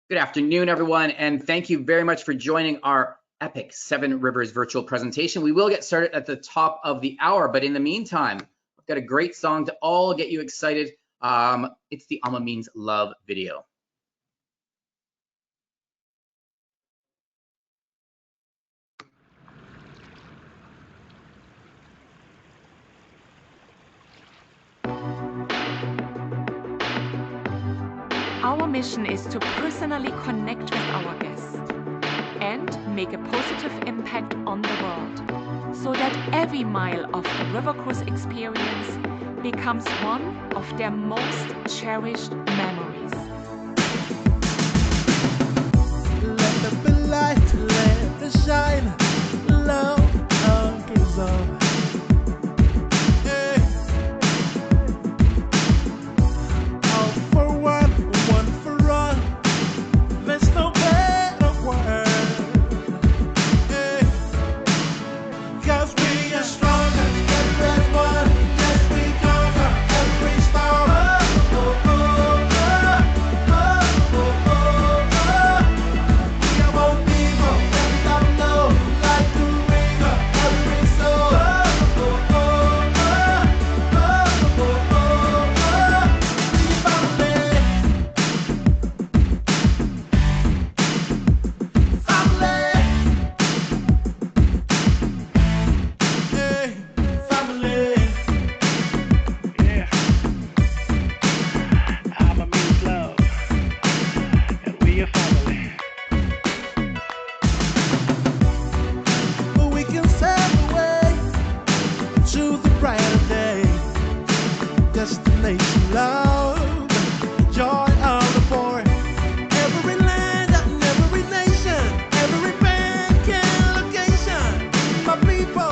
Good afternoon, everyone, and thank you very much for joining our epic Seven Rivers virtual presentation. We will get started at the top of the hour, but in the meantime, I've got a great song to all get you excited. It's the Ama Means Love video. Our mission is to personally connect with our guests and make a positive impact on the world so that every mile of the river cruise experience becomes one of their most cherished memories. Let there be light, let it shine, love conquers all. All for one, one for all. There's no better word. 'Cause we are stronger together as one. Yes, we conquer every storm. We are both people that don't know, like the river, every soul. Family. Yeah, Ama means love, and we are family. We can sail away to the brighter day. Destination love, joy all aboard. Every land and every nation, every bank and location. My people,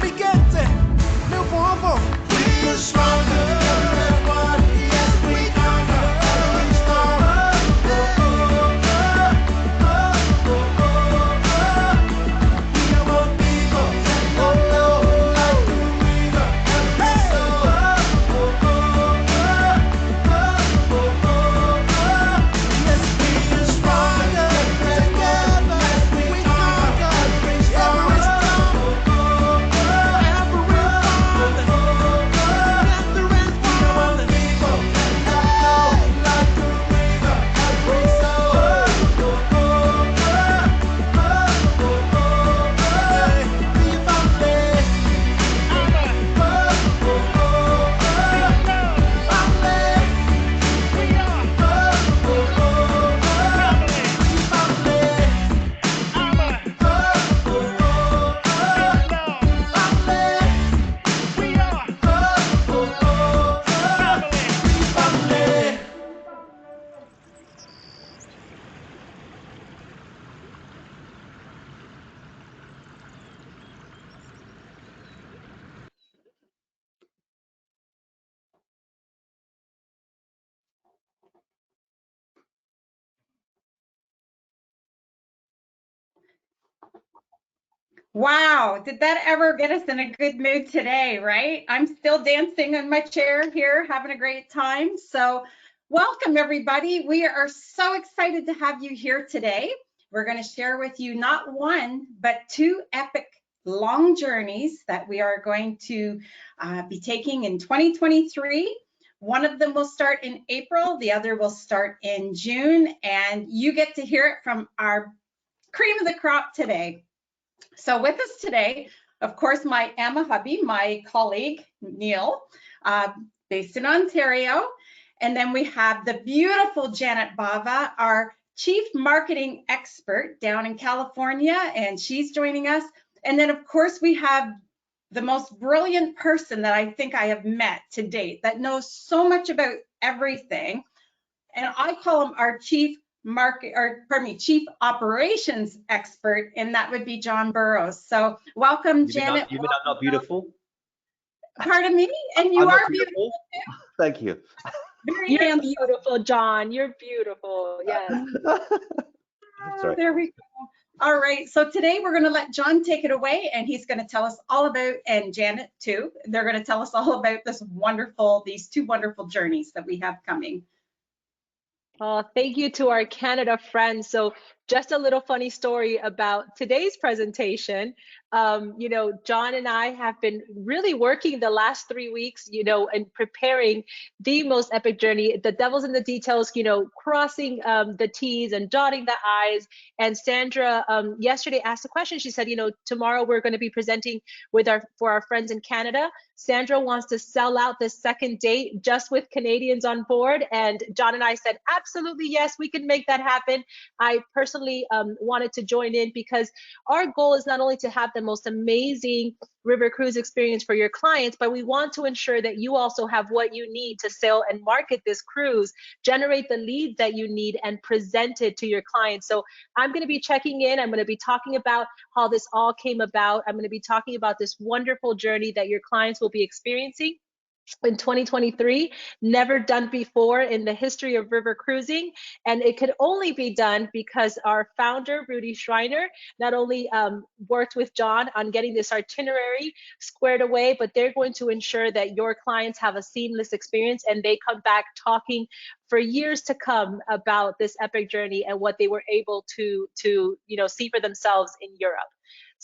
we get it. No problem. We are stronger than one. Yes, we conquer every storm. We are one people that don't know, like the river, every soul. Yes, we are stronger together. Yes, we conquer every storm. Every storm. There is one people that know, like the river, every soul. Be family. Wow, did that ever get us in a good mood today, right? I'm still dancing in my chair here, having a great time. So welcome everybody. We are so excited to have you here today. We're going to share with you not one, but two epic long journeys that we are going to be taking in 2023. One of them will start in April, the other will start in June, and you get to hear it from our cream of the crop today. So with us today, of course, my Ama hubby, my colleague, Neil, based in Ontario. And then we have the beautiful Janet Bava, our chief marketing expert down in California, and she's joining us. And then, of course, we have the most brilliant person that I think I have met to date that knows so much about everything. And I call him our chief operations expert, and that would be John Burrows. So welcome, Janet. You mean I'm not beautiful? Pardon me? And you are beautiful too. Thank you. Very You're beautiful, John. You're beautiful. Yes. Sorry. There we go. All right. So today we're going to let John take it away, and he's going to tell us all about, and Janet too. They're going to tell us all about these two wonderful journeys that we have coming. Oh, thank you to our Canada friends. So just a little funny story about today's presentation. John and I have been really working the last 3 weeks, and preparing the most epic journey. The devil's in the details, crossing the T's and dotting the I's. And Sandra yesterday asked a question. She said, tomorrow we're going to be presenting for our friends in Canada. Sandra wants to sell out this second date just with Canadians on board. And John and I said, absolutely, yes, we can make that happen. I personally wanted to join in because our goal is not only to have the most amazing river cruise experience for your clients, but we want to ensure that you also have what you need to sail and market this cruise, generate the leads that you need, and present it to your clients. So I'm going to be checking in. I'm going to be talking about how this all came about. I'm going to be talking about this wonderful journey that your clients will be experiencing in 2023, never done before in the history of river cruising. And it could only be done because our founder, Rudy Schreiner, not only worked with John on getting this itinerary squared away, but they're going to ensure that your clients have a seamless experience and they come back talking for years to come about this epic journey and what they were able to see for themselves in Europe.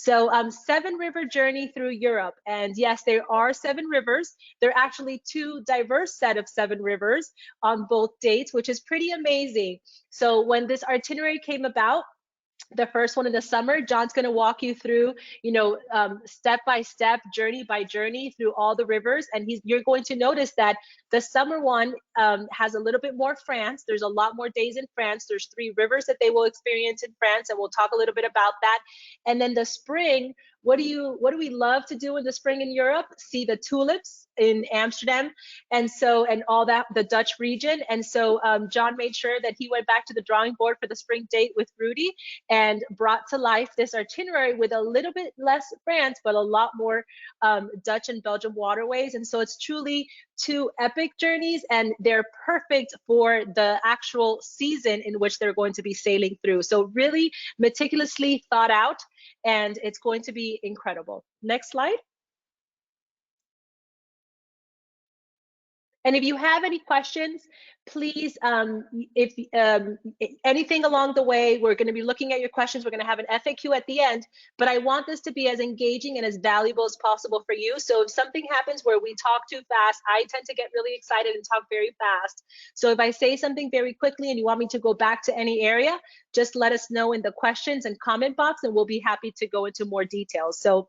So 7-river journey through Europe. And yes, there are 7 rivers. There are actually 2 diverse set of 7 rivers on both dates, which is pretty amazing. So when this itinerary came about, the first one in the summer, John's going to walk you through, step by step, journey by journey through all the rivers. And you're going to notice that the summer one has a little bit more France. There's a lot more days in France. There's 3 rivers that they will experience in France, and we'll talk a little bit about that. And then the spring, what do we love to do in the spring in Europe? See the tulips in Amsterdam, and all that, the Dutch region. And so John made sure that he went back to the drawing board for the spring date with Rudy and brought to life this itinerary with a little bit less France, but a lot more Dutch and Belgian waterways. And so it's truly 2 epic journeys, and they're perfect for the actual season in which they're going to be sailing through. So really meticulously thought out, and it's going to be incredible. Next slide. And if you have any questions, please, if anything along the way, we're going to be looking at your questions. We're going to have an FAQ at the end, but I want this to be as engaging and as valuable as possible for you. So if something happens where we talk too fast, I tend to get really excited and talk very fast. So if I say something very quickly and you want me to go back to any area, just let us know in the questions and comment box, and we'll be happy to go into more details. So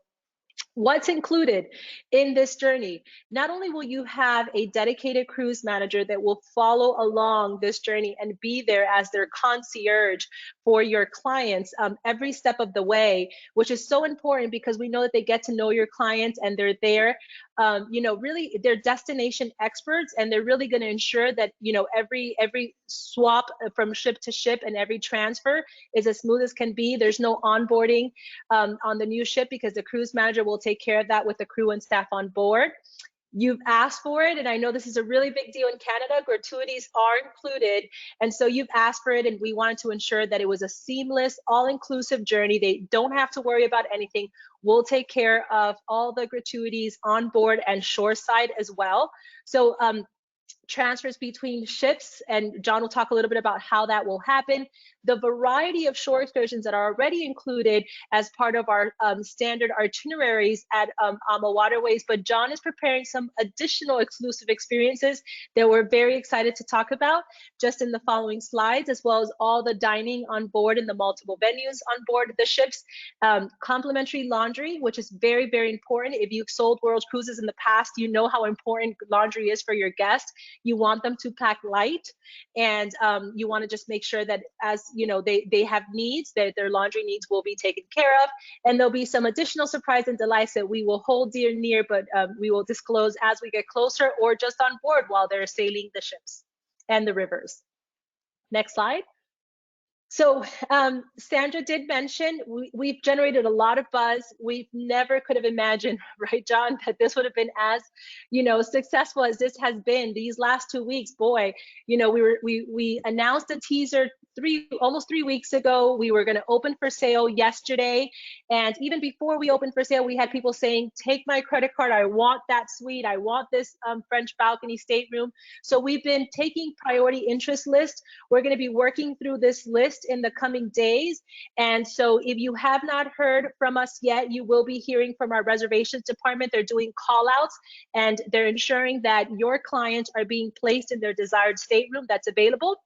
what's included in this journey? Not only will you have a dedicated cruise manager that will follow along this journey and be there as their concierge for your clients every step of the way, which is so important because we know that they get to know your clients and they're there, really they're destination experts, and they're really going to ensure that, every swap from ship to ship and every transfer is as smooth as can be. There's no onboarding on the new ship because the cruise manager will take care of that with the crew and staff on board. You've asked for it, and I know this is a really big deal in Canada. Gratuities are included, and so you've asked for it, and we wanted to ensure that it was a seamless, all-inclusive journey. They don't have to worry about anything. We'll take care of all the gratuities on board and shoreside as well. So transfers between ships, and John will talk a little bit about how that will happen. The variety of shore excursions that are already included as part of our standard itineraries at AmaWaterways, but John is preparing some additional exclusive experiences that we're very excited to talk about just in the following slides, as well as all the dining on board in the multiple venues on board the ships. Complimentary laundry, which is very, very important. If you've sold world cruises in the past, you know how important laundry is for your guests. You want them to pack light, and you want to just make sure that as they have needs, that their laundry needs will be taken care of. And there'll be some additional surprise and delights that we will hold dear and near, but we will disclose as we get closer or just on board while they're sailing the ships and the rivers. Next slide. So Sandra did mention we've generated a lot of buzz. We never could have imagined, right, John, that this would have been as, successful as this has been these last 2 weeks. Boy, we announced a teaser almost 3 weeks ago. We were going to open for sale yesterday. And even before we opened for sale, we had people saying, take my credit card. I want that suite. I want this French balcony stateroom. So we've been taking priority interest list. We're going to be working through this list in the coming days. And so if you have not heard from us yet, you will be hearing from our reservations department. They're doing call outs and they're ensuring that your clients are being placed in their desired stateroom that's available.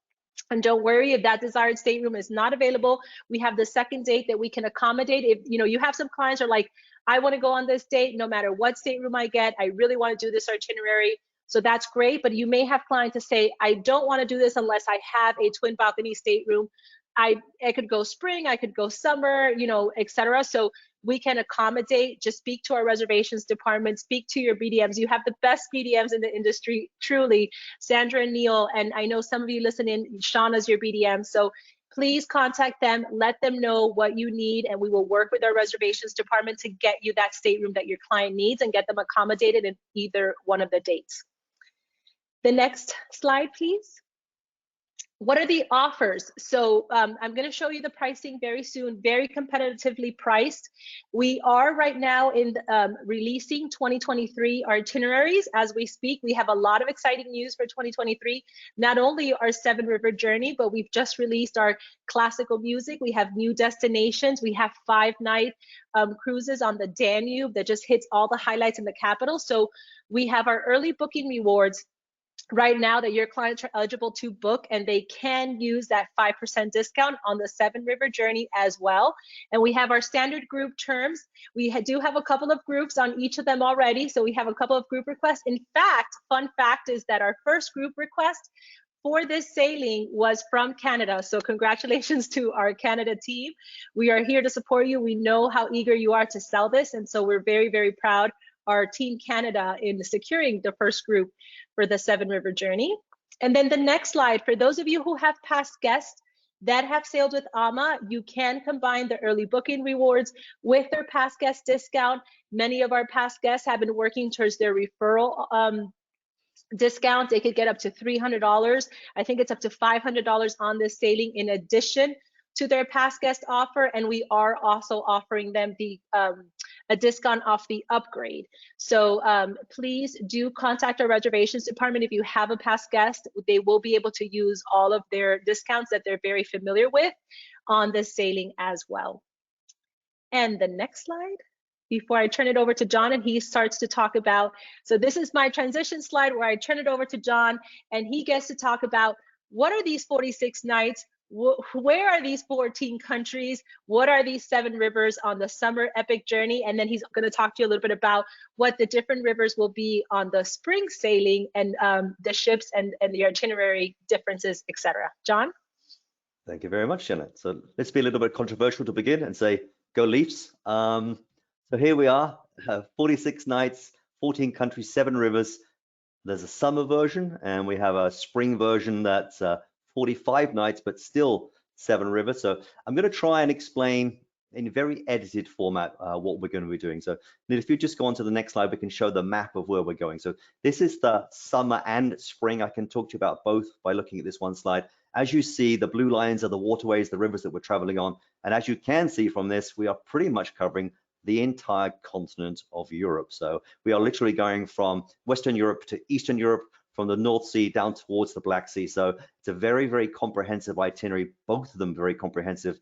And don't worry if that desired stateroom is not available. We have the second date that we can accommodate. If you have some clients are like, I want to go on this date no matter what stateroom I get. I really want to do this itinerary. So that's great. But you may have clients to say, I don't want to do this unless I have a twin balcony stateroom. I could go spring, I could go summer, etc. So we can accommodate. Just speak to our reservations department, speak to your BDMs. You have the best BDMs in the industry, truly. Sandra and Neil, and I know some of you listen in, Shauna's your BDM. So please contact them, let them know what you need, and we will work with our reservations department to get you that stateroom that your client needs and get them accommodated in either one of the dates. The next slide, please. What are the offers? So I'm going to show you the pricing very soon, very competitively priced. We are right now in releasing 2023 itineraries as we speak. We have a lot of exciting news for 2023. Not only our 7 River journey, but we've just released our classical music. We have new destinations. We have 5-night cruises on the Danube that just hits all the highlights in the capital. So we have our early booking rewards right now that your clients are eligible to book, and they can use that 5% discount on the 7 River journey as well. And we have our standard group terms. We do have a couple of groups on each of them already. So we have a couple of group requests. In fact, fun fact is that our first group request for this sailing was from Canada. So congratulations to our Canada team. We are here to support you. We know how eager you are to sell this. And so we're very, very proud our Team Canada in securing the first group for the 7 River journey. And then the next slide, for those of you who have past guests that have sailed with AMA, you can combine the early booking rewards with their past guest discount. Many of our past guests have been working towards their referral discount. They could get up to $300. I think it's up to $500 on this sailing in addition to their past guest offer. And we are also offering them the a discount off the upgrade. So please do contact our reservations department if you have a past guest. They will be able to use all of their discounts that they're very familiar with on this sailing as well. And the next slide, before I turn it over to John and he starts to talk about, so this is my transition slide where I turn it over to John and he gets to talk about what are these 46 nights, where are these 14 countries, what are these 7 rivers on the summer epic journey, and then he's going to talk to you a little bit about what the different rivers will be on the spring sailing and the ships and the itinerary differences, etc. John? Thank you very much, Janet. So let's be a little bit controversial to begin and say, go Leafs. So here we are, 46 nights, 14 countries, 7 rivers. There's a summer version and we have a spring version that's 45 nights, but still 7 rivers. So I'm going to try and explain in a very edited format what we're going to be doing. So if you just go on to the next slide, we can show the map of where we're going. So this is the summer and spring. I can talk to you about both by looking at this one slide. As you see, the blue lines are the waterways, the rivers that we're traveling on. And as you can see from this, we are pretty much covering the entire continent of Europe. So we are literally going from Western Europe to Eastern Europe, from the North Sea down towards the Black Sea. So it's a very, very comprehensive itinerary, both of them very comprehensive.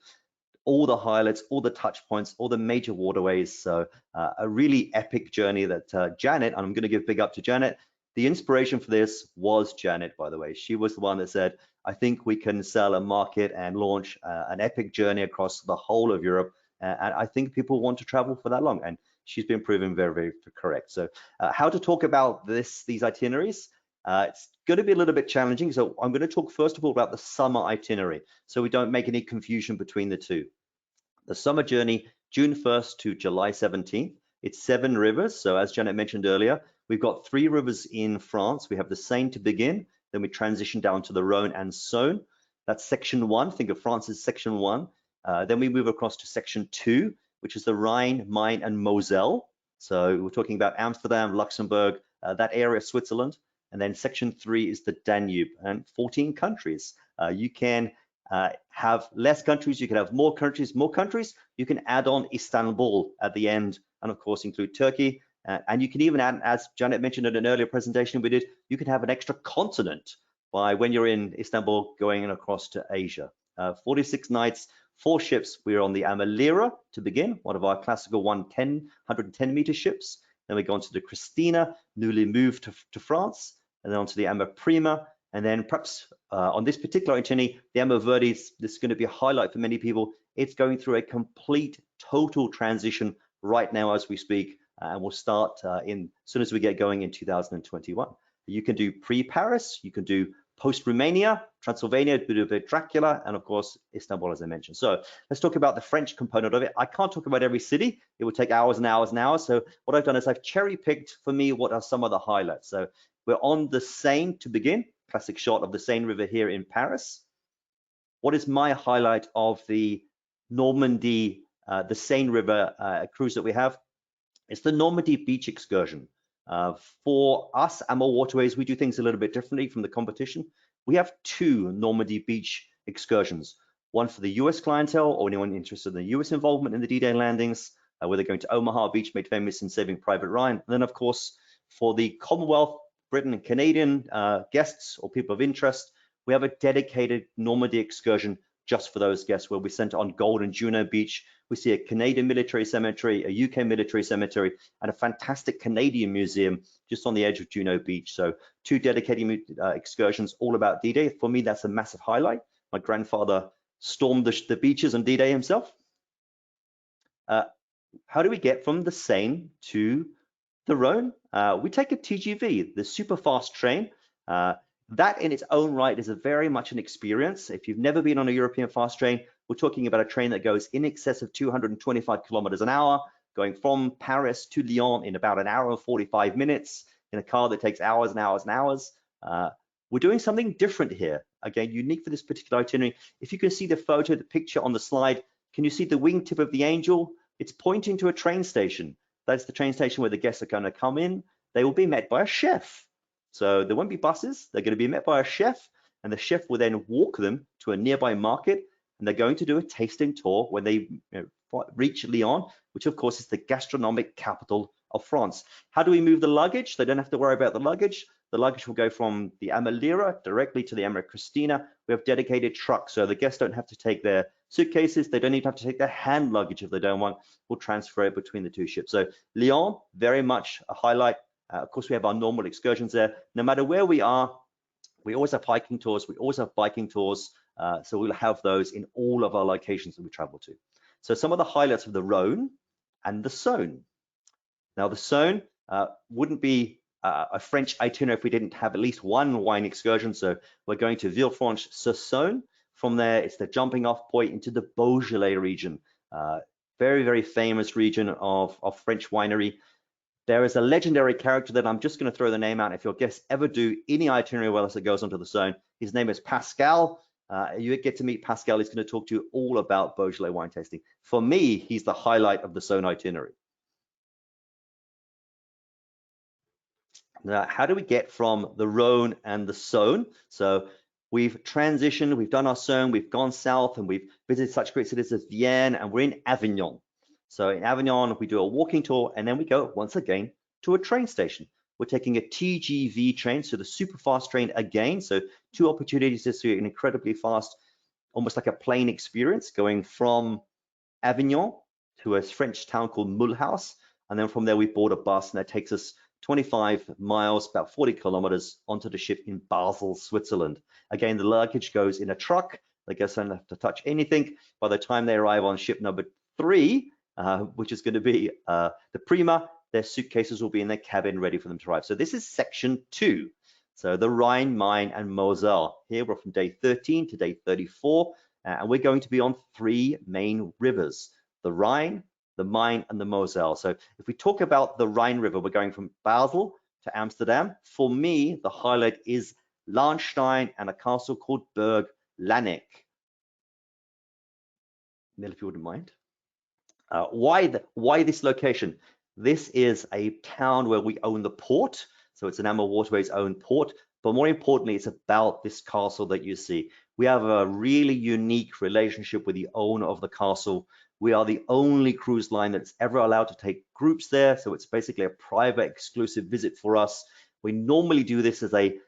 All the highlights, all the touch points, all the major waterways. So a really epic journey that Janet, and I'm going to give big up to Janet. The inspiration for this was Janet, by the way. She was the one that said, I think we can sell a market and launch an epic journey across the whole of Europe. And I think people want to travel for that long. And she's been proven very, very correct. So how to talk about these itineraries? It's going to be a little bit challenging. So I'm going to talk first of all about the summer itinerary, so we don't make any confusion between the two. The summer journey, June 1st to July 17th. It's 7 rivers. So as Janet mentioned earlier, we've got 3 rivers in France. We have the Seine to begin. Then we transition down to the Rhone and Saône. That's section 1. Think of France as section 1. Then we move across to section 2, which is the Rhine, Main, and Moselle. So we're talking about Amsterdam, Luxembourg, that area of Switzerland. And then section 3 is the Danube and 14 countries. You can have less countries, you can have more countries, you can add on Istanbul at the end, and of course include Turkey. And you can even add, as Janet mentioned in an earlier presentation we did, you can have an extra continent by when you're in Istanbul going across to Asia. 46 nights, 4 ships. We're on the AmaLira to begin, one of our classical 110 meter ships. Then we go on to the Christina, newly moved to France, and then on to the AmaPrima. And then perhaps on this particular itinerary, the AmaWaterways, this is going to be a highlight for many people. It's going through a complete, total transition right now as we speak, and we'll start as soon as we get going in 2021. You can do pre-Paris, you can do post-Romania, Transylvania, a bit of a Dracula, and of course, Istanbul, as I mentioned. So let's talk about the French component of it. I can't talk about every city. It would take hours and hours and hours. So what I've done is I've cherry-picked for me what are some of the highlights. So we're on the Seine to begin. Classic shot of the Seine River here in Paris. What is my highlight of the Normandy, the Seine River cruise that we have? It's the Normandy beach excursion. For us, AmaWaterways, we do things a little bit differently from the competition. We have 2 Normandy beach excursions, one for the US clientele or anyone interested in the US involvement in the D-Day landings, where they're going to Omaha Beach, made famous in Saving Private Ryan. And then, of course, for the Commonwealth, Britain and Canadian guests or people of interest, we have a dedicated Normandy excursion just for those guests, where we sent on Gold and Juno Beach. We see a Canadian military cemetery, a UK military cemetery, and a fantastic Canadian museum just on the edge of Juno Beach. So 2 dedicated excursions all about D-Day. For me, that's a massive highlight. My grandfather stormed the beaches on D-Day himself. How do we get from the Seine to the Rhone? We take a TGV, the super fast train. That in its own right is very much an experience. If you've never been on a European fast train, we're talking about a train that goes in excess of 225 kilometers an hour, going from Paris to Lyon in about an hour and 45 minutes in a car that takes hours and hours and hours. We're doing something different here. Again, unique for this particular itinerary. If you can see the photo, the picture on the slide, can you see the wingtip of the angel? It's pointing to a train station. That's the train station where the guests are going to come in. They will be met by a chef. So there won't be buses. They're going to be met by a chef, and the chef will then walk them to a nearby market, and they're going to do a tasting tour when they reach Lyon, which of course is the gastronomic capital of France. How do we move the luggage? They don't have to worry about the luggage. The luggage will go from the AmaLira directly to the AmaChristina. We have dedicated trucks, so the guests don't have to take their suitcases. They don't even have to take their hand luggage if they don't want. We'll transfer it between the 2 ships. So Lyon, very much a highlight. Of course, we have our normal excursions there. No matter where we are, we always have hiking tours. We always have biking tours. So we'll have those in all of our locations that we travel to. So some of the highlights of the Rhone and the Saône. Now, the Saône wouldn't be a French itinerary if we didn't have at least 1 wine excursion. So we're going to Villefranche-sur-Saône. From there, it's the jumping off point into the Beaujolais region. Very, very famous region of French winery. There is a legendary character that I'm just going to throw the name out. If your guests ever do any itinerary with us that goes onto the Saône, his name is Pascal. You get to meet Pascal. He's going to talk to you all about Beaujolais wine tasting. For me, he's the highlight of the Saône itinerary. Now, how do we get from the Rhone and the Saône? So we've transitioned, we've done our Saône, we've gone south, and we've visited such great cities as Vienna, and we're in Avignon. So in Avignon, we do a walking tour, and then we go once again to a train station. We're taking a TGV train, so the super fast train again. So 2 opportunities to see an incredibly fast, almost like a plane experience, going from Avignon to a French town called Mulhouse. And then from there, we board a bus, and that takes us 25 miles, about 40 kilometers onto the ship in Basel, Switzerland. Again, the luggage goes in a truck. The guests don't have to touch anything. By the time they arrive on ship number 3, which is going to be the Prima, their suitcases will be in their cabin ready for them to arrive. So this is section 2. So the Rhine, Main, and Moselle. Here we're from day 13 to day 34, and we're going to be on 3 main rivers, the Rhine, the Main, and the Moselle. So if we talk about the Rhine River, we're going from Basel to Amsterdam. For me, the highlight is Lahnstein and a castle called Berg Lanneck. Neil, if you wouldn't mind. Why this location? This is a town where we own the port, so it's an AmaWaterways owned port. but more importantly, it's about this castle that you see. We have a really unique relationship with the owner of the castle. We are the only cruise line that's ever allowed to take groups there, so it's basically a private, exclusive visit for us. We normally do this as a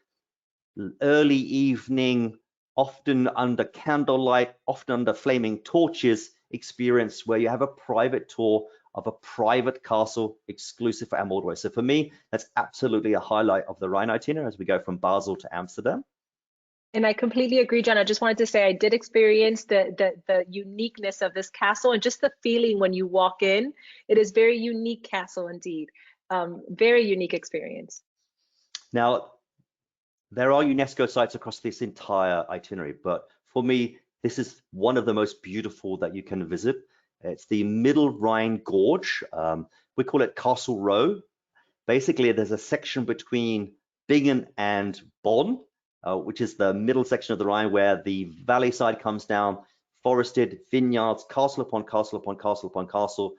early evening, often under candlelight, often under flaming torches experience, where you have a private tour of a private castle exclusive for AmaWaterways. So for me, that's absolutely a highlight of the Rhine itinerary as we go from Basel to Amsterdam. And I completely agree, John. I just wanted to say I did experience the uniqueness of this castle and just the feeling when you walk in. It is very unique castle indeed. Very unique experience. Now, there are UNESCO sites across this entire itinerary, but for me, this is one of the most beautiful that you can visit. It's the Middle Rhine Gorge. We call it Castle Row. Basically, there's a section between Bingen and Bonn, which is the middle section of the Rhine where the valley side comes down, forested, vineyards, castle upon castle upon castle upon castle.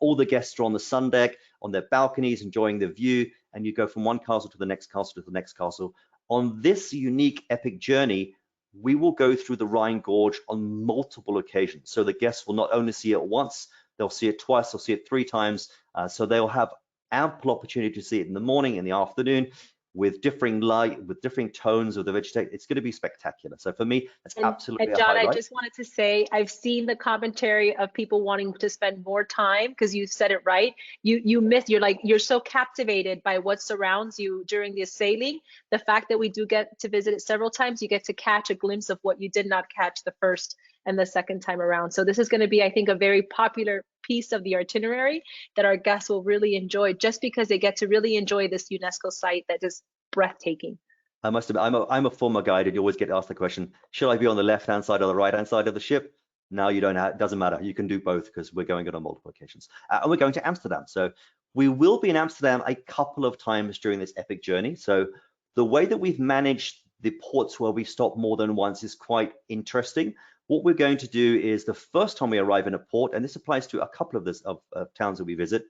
All the guests are on the sun deck, on their balconies, enjoying the view, and you go from one castle to the next castle to the next castle. On this unique epic journey, we will go through the Rhine Gorge on multiple occasions. So the guests will not only see it once, they'll see it twice, they'll see it 3 times. So they'll have ample opportunity to see it in the morning, in the afternoon, with differing light, with differing tones of the vegetation. It's going to be spectacular. So for me, that's absolutely and John, a highlight. I just wanted to say, I've seen the commentary of people wanting to spend more time because you said it right. You're so captivated by what surrounds you during the sailing. The fact that we do get to visit it several times, you get to catch a glimpse of what you did not catch the first and the second time around. So this is going to be, I think, a very popular piece of the itinerary that our guests will really enjoy, just because they get to really enjoy this UNESCO site that is breathtaking. I must admit, I'm a former guide, and you always get asked the question, should I be on the left-hand side or the right-hand side of the ship? No, you don't have, it doesn't matter. You can do both because we're going on multiple occasions. And we're going to Amsterdam. So we will be in Amsterdam a couple of times during this epic journey. So the way that we've managed the ports where we stop more than once is quite interesting. What we're going to do is the first time we arrive in a port, and this applies to a couple of towns that we visit,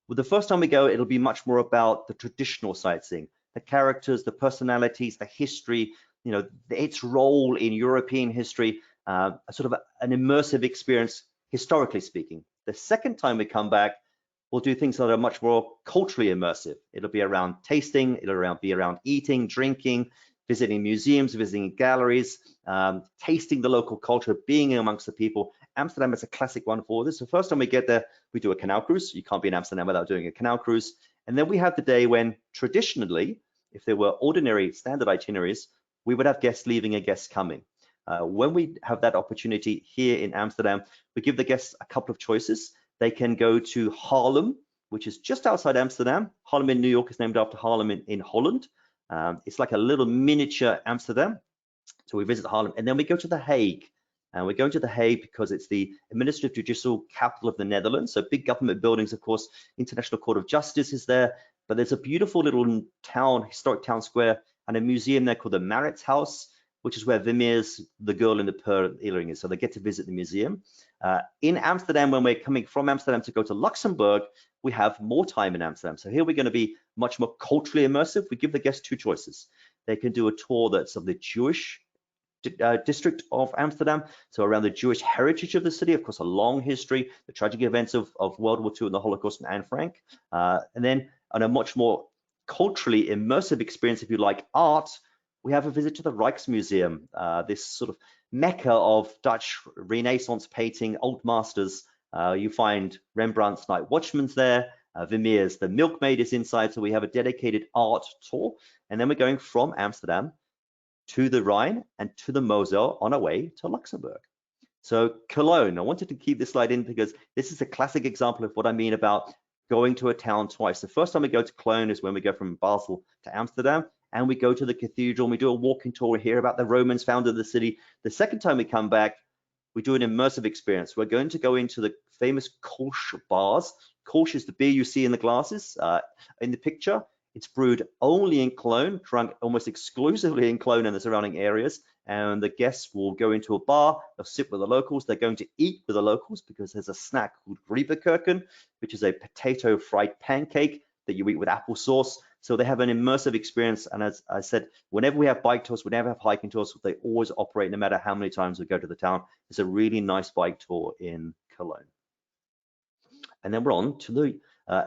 well, the first time we go, it'll be much more about the traditional sightseeing, the characters, the personalities, the history, you know, its role in European history, sort of an immersive experience, historically speaking. The second time we come back, we'll do things that are much more culturally immersive. It'll be around tasting, it'll be around eating, drinking, visiting museums, visiting galleries, tasting the local culture, being amongst the people. Amsterdam is a classic one for this. The first time we get there, we do a canal cruise. You can't be in Amsterdam without doing a canal cruise. And then we have the day when traditionally, if there were ordinary standard itineraries, we would have guests leaving and guests coming. When we have that opportunity here in Amsterdam, we give the guests a couple of choices. They can go to Haarlem, which is just outside Amsterdam. Haarlem in New York is named after Haarlem in Holland. It's like a little miniature Amsterdam. So we visit Haarlem, and then we go to The Hague. And we're going to The Hague because it's the administrative judicial capital of the Netherlands. So big government buildings, of course. International Court of Justice is there. But there's a beautiful little town, historic town square, and a museum there called the Mauritshuis, which is where Vermeer's The Girl in the Pearl Earring is. So they get to visit the museum. In Amsterdam, when we're coming from Amsterdam to go to Luxembourg, we have more time in Amsterdam. So here we're going to be much more culturally immersive. We give the guests 2 choices. They can do a tour that's of the Jewish district of Amsterdam, so around the Jewish heritage of the city, of course, a long history, the tragic events of World War II and the Holocaust and Anne Frank. And then on a much more culturally immersive experience, if you like art, we have a visit to the Reichs Museum, this sort of mecca of Dutch Renaissance painting, old masters. You find Rembrandt's Night Watchman's there, Vermeer's The Milkmaid is inside, so we have a dedicated art tour. And then we're going from Amsterdam to the Rhine and to the Moselle on our way to Luxembourg. So Cologne, I wanted to keep this slide in because this is a classic example of what I mean about going to a town twice. The first time we go to Cologne is when we go from Basel to Amsterdam, and we go to the cathedral and we do a walking tour, we hear about the Romans founded the city. The second time we come back, we do an immersive experience. We're going to go into the famous Kolsch bars. Kolsch is the beer you see in the glasses in the picture. It's brewed only in Cologne, drunk almost exclusively in Cologne and the surrounding areas. And the guests will go into a bar, they'll sit with the locals, they're going to eat with the locals because there's a snack called Grieperkuchen, which is a potato fried pancake that you eat with applesauce. So they have an immersive experience. And as I said, whenever we have bike tours, whenever we have hiking tours, they always operate no matter how many times we go to the town. It's a really nice bike tour in Cologne. And then we're on to the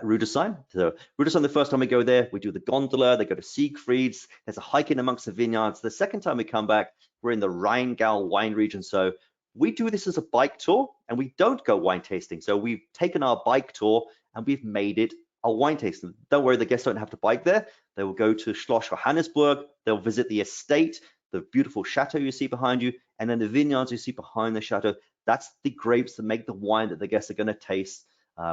Rudolph. So Rudolph, the first time we go there, we do the gondola, they go to Siegfried's, there's a hike in amongst the vineyards. The second time we come back, we're in the Rheingau wine region. So we do this as a bike tour and we don't go wine tasting. So we've taken our bike tour and we've made it a wine tasting. Don't worry, the guests don't have to bike there. They will go to Schloss Johannesburg, they'll visit the estate, the beautiful chateau you see behind you, and then the vineyards you see behind the chateau. That's the grapes that make the wine that the guests are going to taste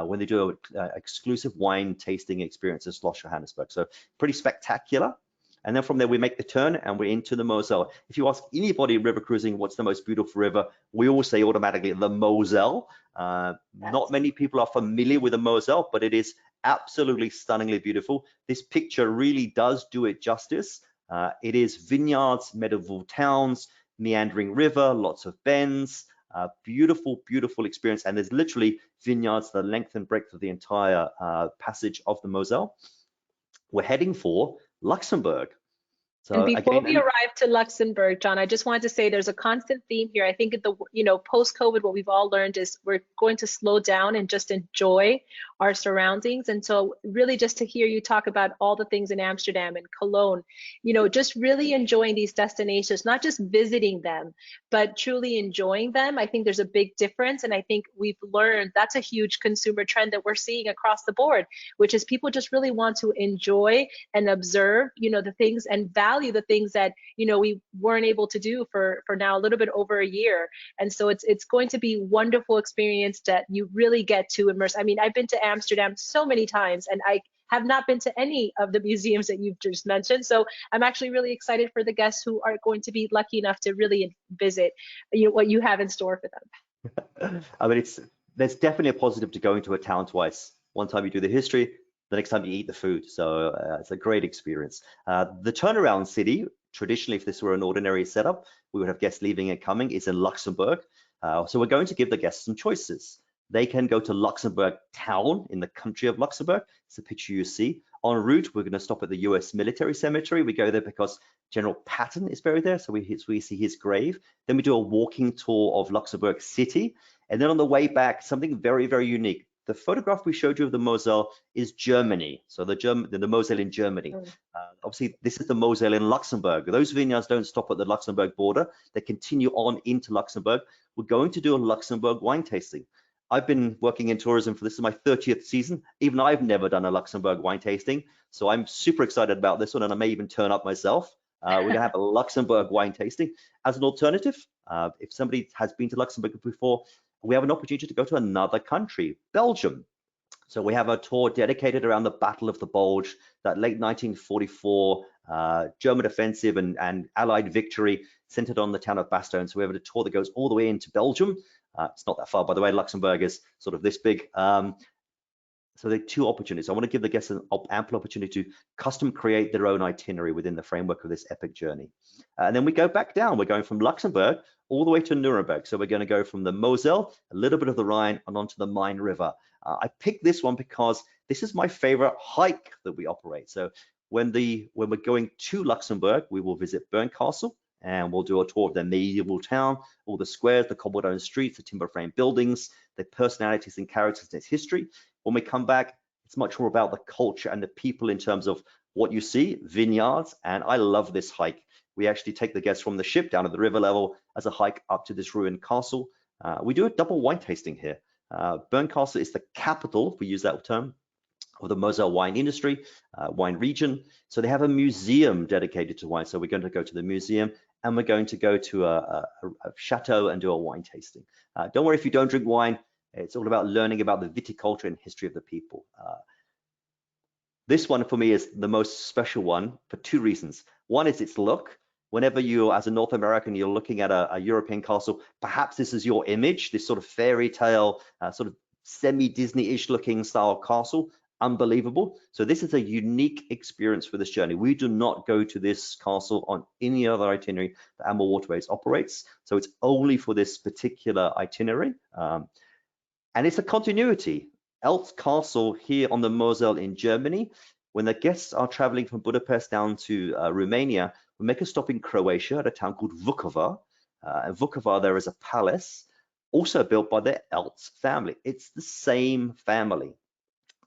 when they do an exclusive wine tasting experience at Schloss Johannesburg. So pretty spectacular. And then from there, we make the turn and we're into the Moselle. If you ask anybody in river cruising, what's the most beautiful river, we all say automatically the Moselle. Not many people are familiar with the Moselle, but it is absolutely stunningly beautiful. This picture really does do it justice. It is vineyards, medieval towns, meandering river, lots of bends, beautiful, beautiful experience. And there's literally vineyards the length and breadth of the entire passage of the Moselle. We're heading for Luxembourg. So and before again, we arrive to Luxembourg, John, I just wanted to say there's a constant theme here. I think at the, post-COVID, what we've all learned is we're going to slow down and just enjoy our surroundings. And so really just to hear you talk about all the things in Amsterdam and Cologne, just really enjoying these destinations, not just visiting them, but truly enjoying them. I think there's a big difference. And I think we've learned that's a huge consumer trend that we're seeing across the board, which is people just really want to enjoy and observe, the things and value the things that we weren't able to do for now a little bit over a year. And so it's going to be wonderful experience that you really get to immerse. I mean, I've been to Amsterdam so many times and I have not been to any of the museums that you've just mentioned. So I'm actually really excited for the guests who are going to be lucky enough to really visit what you have in store for them. I mean, there's definitely a positive to going to a town twice. One time you do the history, the next time you eat the food. So it's a great experience. The turnaround city, traditionally, if this were an ordinary setup, we would have guests leaving and coming, is in Luxembourg. So we're going to give the guests some choices. They can go to Luxembourg town in the country of Luxembourg. It's the picture you see. En route, we're going to stop at the US military cemetery. We go there because General Patton is buried there. So we see his grave. Then we do a walking tour of Luxembourg city. And then on the way back, something very, very unique. The photograph we showed you of the Moselle is Germany. So the Moselle in Germany. Obviously, this is the Moselle in Luxembourg. Those vineyards don't stop at the Luxembourg border. They continue on into Luxembourg. We're going to do a Luxembourg wine tasting. I've been working in tourism for this is my 30th season. Even I've never done a Luxembourg wine tasting. So I'm super excited about this one, and I may even turn up myself. We're going to have a Luxembourg wine tasting as an alternative. If somebody has been to Luxembourg before, we have an opportunity to go to another country, Belgium. So we have a tour dedicated around the Battle of the Bulge, that late 1944 German offensive and Allied victory centered on the town of Bastogne. So we have a tour that goes all the way into Belgium. It's not that far, by the way. Luxembourg is sort of this big. So there are two opportunities. I want to give the guests an ample opportunity to custom create their own itinerary within the framework of this epic journey. And then we go back down. We're going from Luxembourg all the way to Nuremberg. So we're going to go from the Moselle, a little bit of the Rhine, and onto the Rhine River. I picked this one because this is my favorite hike that we operate. So when we're going to Luxembourg, we will visit Bern Castle, and we'll do a tour of the medieval town, all the squares, the cobblestone streets, the timber frame buildings, the personalities and characters in its history. When we come back, it's much more about the culture and the people in terms of what you see, vineyards, and I love this hike. We actually take the guests from the ship down at the river level as a hike up to this ruined castle. We do a double wine tasting here. Bern Castle is the capital, if we use that term, of the Moselle wine industry, wine region. So they have a museum dedicated to wine. So we're going to go to the museum, and we're going to go to a chateau and do a wine tasting. Don't worry if you don't drink wine. It's all about learning about the viticulture and history of the people. This one for me is the most special one for two reasons. One is its look. Whenever you, as a North American, you're looking at a European castle, perhaps this is your image, this sort of fairy tale, sort of semi-Disney-ish looking style castle. Unbelievable. So this is a unique experience for this journey. We do not go to this castle on any other itinerary that AmaWaterways operates. So it's only for this particular itinerary. And it's a continuity. Elst Castle here on the Moselle in Germany When the guests are traveling from Budapest down to Romania, we make a stop in Croatia at a town called Vukovar. In Vukovar, there is a palace also built by the Eltz family. It's the same family.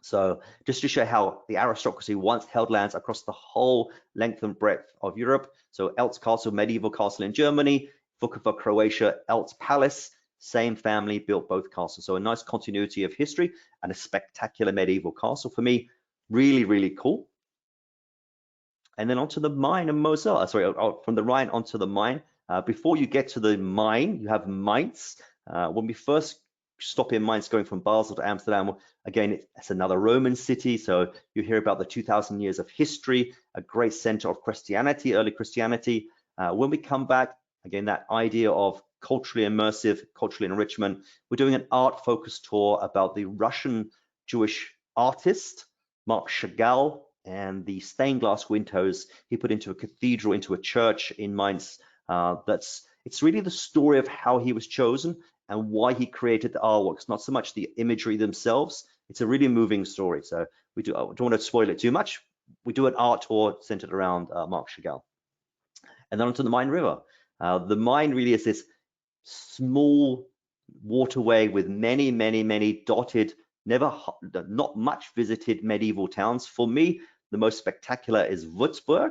So just to show how the aristocracy once held lands across the whole length and breadth of Europe. So Eltz Castle, medieval castle in Germany, Vukovar, Croatia, Eltz Palace, same family built both castles. So a nice continuity of history and a spectacular medieval castle. For me, really, really cool. And then onto the Main and Moselle, from the Rhine onto the Main. Before you get to the Main, you have Mainz. When we first stop in Mainz going from Basel to Amsterdam, again, it's another Roman city. So you hear about the 2000 years of history, a great center of Christianity, early Christianity. When we come back, again, that idea of culturally immersive, cultural enrichment. We're doing an art-focused tour about the Russian Jewish artist, Marc Chagall, and the stained glass windows he put into a cathedral, into a church in Mainz. It's really the story of how he was chosen and why he created the artworks, not so much the imagery themselves. It's a really moving story. So I don't want to spoil it too much. We do an art tour centered around Marc Chagall. And then onto the Rhine River. The Main really is this small waterway with many, many, many dotted, not much visited medieval towns. For me, the most spectacular is Wutzberg.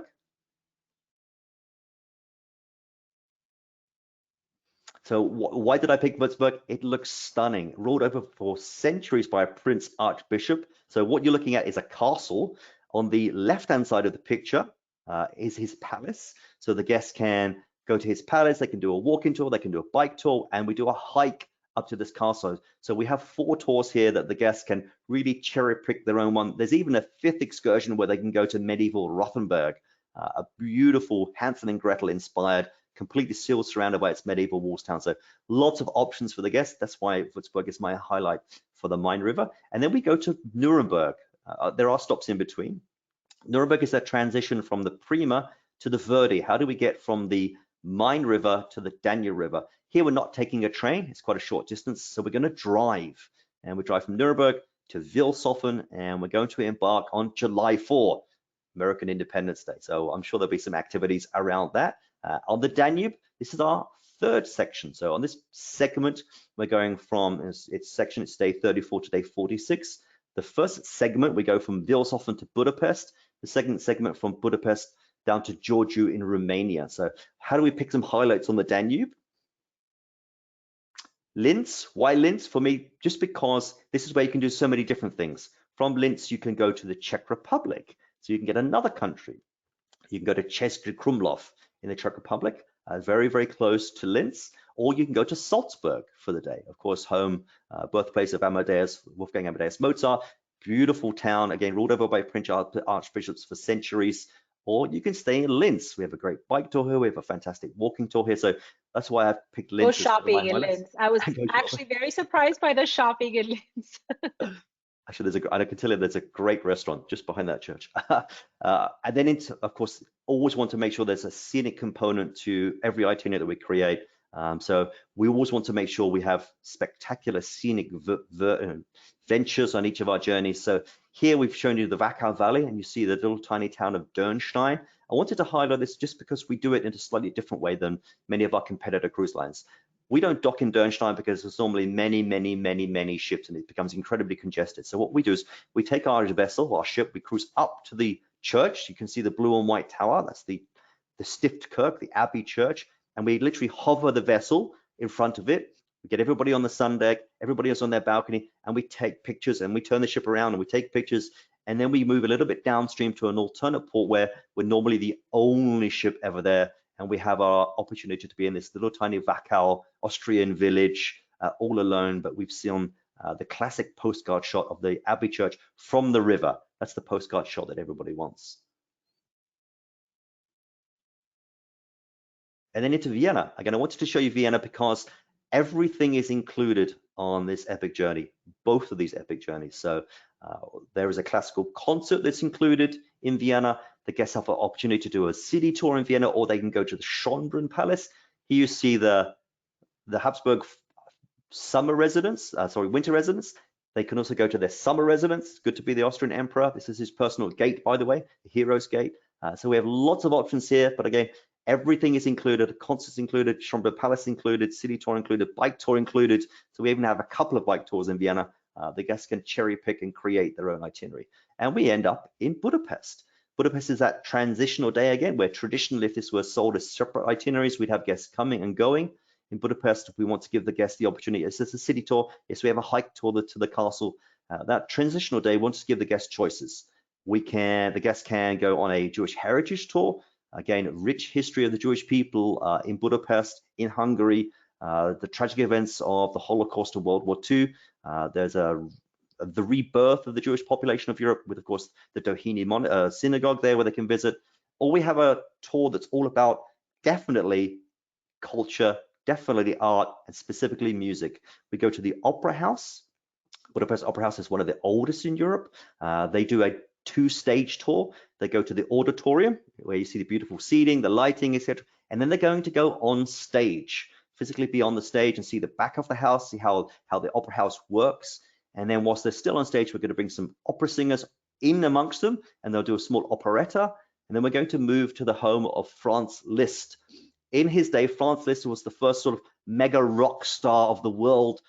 So why did I pick Wutzberg? It looks stunning, ruled over for centuries by a prince archbishop. So what you're looking at is a castle. On the left-hand side of the picture is his palace. So the guests can go to his palace, they can do a walking tour, they can do a bike tour, and we do a hike up to this castle. So we have 4 tours here that the guests can really cherry pick their own one. There's even a 5th excursion where they can go to medieval Rothenburg, a beautiful Hansel and Gretel inspired, completely sealed, surrounded by its medieval walls town. So lots of options for the guests. That's why Wutzberg is my highlight for the Rhine River. And then we go to Nuremberg. There are stops in between. Nuremberg is that transition from the Prima to the Verdi. How do we get from the Rhine River to the Danube River? Here we're not taking a train, it's quite a short distance, so we're going to drive. And we drive from Nuremberg to Vilshofen, and we're going to embark on July 4, American Independence Day. So I'm sure there'll be some activities around that. On the Danube, this is our 3rd section. So on this segment, we're going from it's day 34 to day 46. The first segment, we go from Vilshofen to Budapest. The second segment from Budapest down to Gorge in Romania. So how do we pick some highlights on the Danube? Linz. Why Linz? For me, just because this is where you can do so many different things. From Linz, you can go to the Czech Republic. So you can get another country. You can go to Český Krumlov in the Czech Republic, very, very close to Linz. Or you can go to Salzburg for the day. Of course, home, birthplace of Wolfgang Amadeus Mozart. Beautiful town, again, ruled over by Prince archbishops for centuries. Or you can stay in Linz. We have a great bike tour here. We have a fantastic walking tour here. So that's why I've picked Linz. Go shopping in Linz. I was actually very surprised by the shopping in Linz. Actually, I can tell you there's a great restaurant just behind that church. And then, of course, always want to make sure there's a scenic component to every itinerary that we create. So we always want to make sure we have spectacular scenic ventures on each of our journeys. So here we've shown you the Wachau Valley, and you see the little tiny town of Dürnstein. I wanted to highlight this just because we do it in a slightly different way than many of our competitor cruise lines. We don't dock in Dürnstein because there's normally many ships, and it becomes incredibly congested. So what we do is we take our vessel, our ship, we cruise up to the church. You can see the blue and white tower. That's the Stiftskirche, the Abbey Church. And we literally hover the vessel in front of it. We get everybody on the sun deck, everybody is on their balcony, and we take pictures, and we turn the ship around and we take pictures. And then we move a little bit downstream to an alternate port where we're normally the only ship ever there. And we have our opportunity to be in this little tiny Wachau Austrian village all alone. But we've seen the classic postcard shot of the Abbey Church from the river. That's the postcard shot that everybody wants. And then into Vienna. Again, I wanted to show you Vienna because everything is included on this epic journey, both of these epic journeys. So there is a classical concert that's included in Vienna. The guests have an opportunity to do a city tour in Vienna, or they can go to the Schönbrunn Palace. Here you see the Habsburg winter residence. They can also go to their summer residence. It's good to be the Austrian emperor. This is his personal gate, by the way, the hero's gate. So we have lots of options here, but again, everything is included. Concerts included, Schönbrunn Palace included, city tour included, bike tour included. So we even have a couple of bike tours in Vienna. The guests can cherry pick and create their own itinerary. And we end up in Budapest. Budapest is that transitional day again, where traditionally, if this were sold as separate itineraries, we'd have guests coming and going. In Budapest, we want to give the guests the opportunity. It's just a city tour. Yes, we have a hike tour to the castle. That transitional day, we want to give the guests choices. The guests can go on a Jewish heritage tour. Again, rich history of the Jewish people in Budapest, in Hungary, the tragic events of the Holocaust and World War II. There's the rebirth of the Jewish population of Europe with, of course, the Doheny synagogue there where they can visit. Or we have a tour that's all about definitely culture, definitely art, and specifically music. We go to the Opera House. Budapest Opera House is one of the oldest in Europe. They do a 2-stage tour. They go to the auditorium where you see the beautiful seating, the lighting, etc. And then they're going to go on stage, physically be on the stage and see the back of the house, see how the opera house works. And then whilst they're still on stage, we're going to bring some opera singers in amongst them, and they'll do a small operetta. And then we're going to move to the home of Franz Liszt. In his day, Franz Liszt was the first sort of mega rock star of the world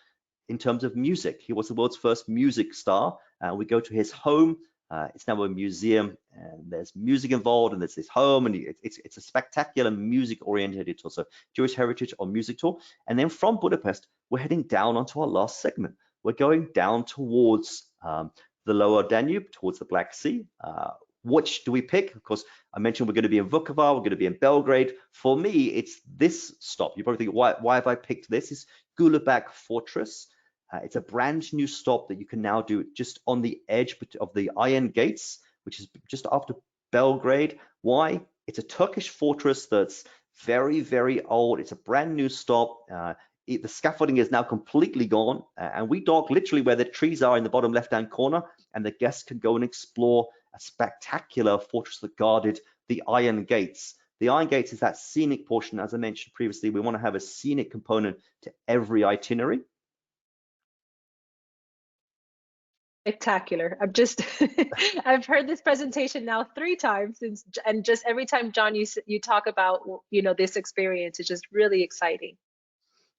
in terms of music. He was the world's first music star. We go to his home. It's now a museum, and there's music involved, and there's this home, and it's a spectacular music-oriented tour, so Jewish heritage or music tour. And then from Budapest, we're heading down onto our last segment. We're going down towards the lower Danube, towards the Black Sea. Which do we pick? Of course, I mentioned we're going to be in Vukovar, we're going to be in Belgrade. For me, it's this stop. You probably think, why have I picked this? It's Gulabag Fortress. It's a brand new stop that you can now do just on the edge of the Iron Gates, which is just after Belgrade. Why? It's a Turkish fortress that's very, very old. It's a brand new stop. The scaffolding is now completely gone, and we dock literally where the trees are in the bottom left-hand corner, and the guests can go and explore a spectacular fortress that guarded the Iron Gates. The Iron Gates is that scenic portion. As I mentioned previously, we want to have a scenic component to every itinerary. Spectacular. I've heard this presentation now 3 times, and just every time, John, you talk about, this experience, it's just really exciting.